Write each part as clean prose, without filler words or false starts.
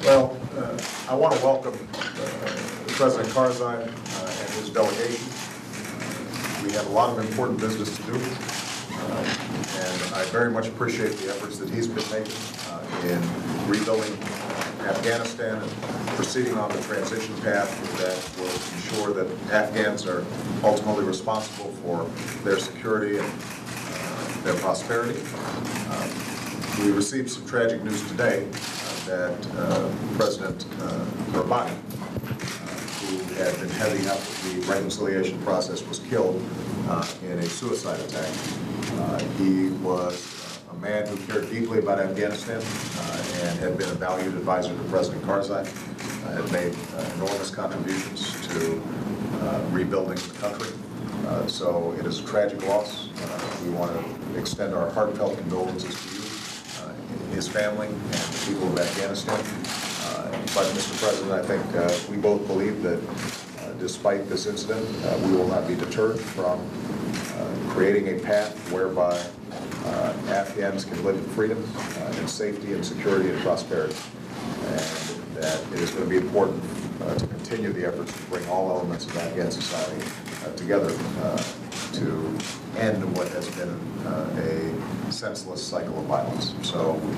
Well, I want to welcome President Karzai and his delegation. We have a lot of important business to do, and I very much appreciate the efforts that he's been making in rebuilding Afghanistan and proceeding on the transition path that will ensure that Afghans are ultimately responsible for their security and their prosperity. We received some tragic news today that President Rabbani, who had been heading up the reconciliation process, was killed in a suicide attack. He was a man who cared deeply about Afghanistan and had been a valued advisor to President Karzai, had made enormous contributions to rebuilding the country. So it is a tragic loss. We want to extend our heartfelt condolences to you, his family, and the people of Afghanistan. But, Mr. President, I think we both believe that despite this incident, we will not be deterred from creating a path whereby Afghans can live in freedom, in safety and security and prosperity. And that it is going to be important to continue the efforts to bring all elements of Afghan society together to end what has been a senseless cycle of violence. So we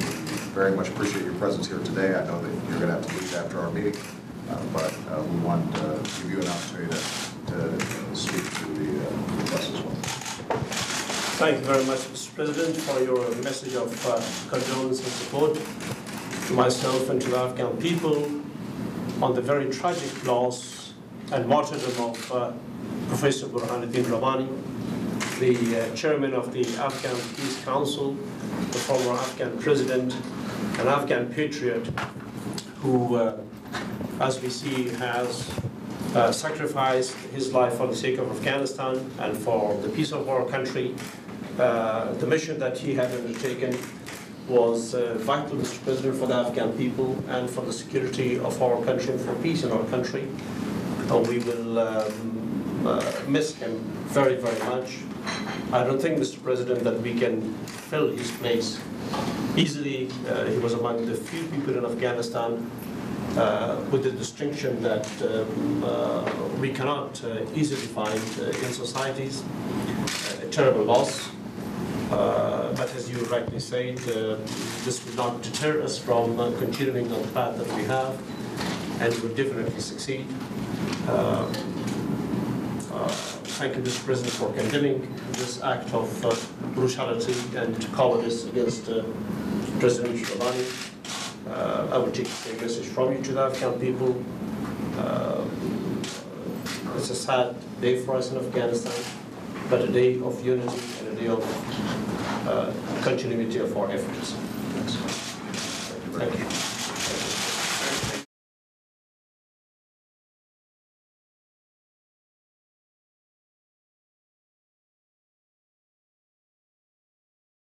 very much appreciate your presence here today. I know that you're going to have to leave after our meeting, but we want to give you an opportunity to speak to the press as well. Thank you very much, Mr. President, for your message of condolence and support to myself and to the Afghan people on the very tragic loss and martyrdom of Professor Rabbani, the chairman of the Afghan Peace Council, the former Afghan president, an Afghan patriot who, as we see, has sacrificed his life for the sake of Afghanistan and for the peace of our country. The mission that he had undertaken was vital, Mr. President, for the Afghan people and for the security of our country and for peace in our country. We will miss him very, very much. I don't think, Mr. President, that we can fill his place easily. He was among the few people in Afghanistan with the distinction that we cannot easily find in societies. A terrible loss. But as you rightly said, this will not deter us from continuing on the path that we have, and we will definitely succeed. Thank you, Mr. President, for condemning this act of brutality and cowardice against President Rabbani. I will take the same message from you to the Afghan people. It's a sad day for us in Afghanistan, but a day of unity and a day of continuity of our efforts. Thank you. Thank you.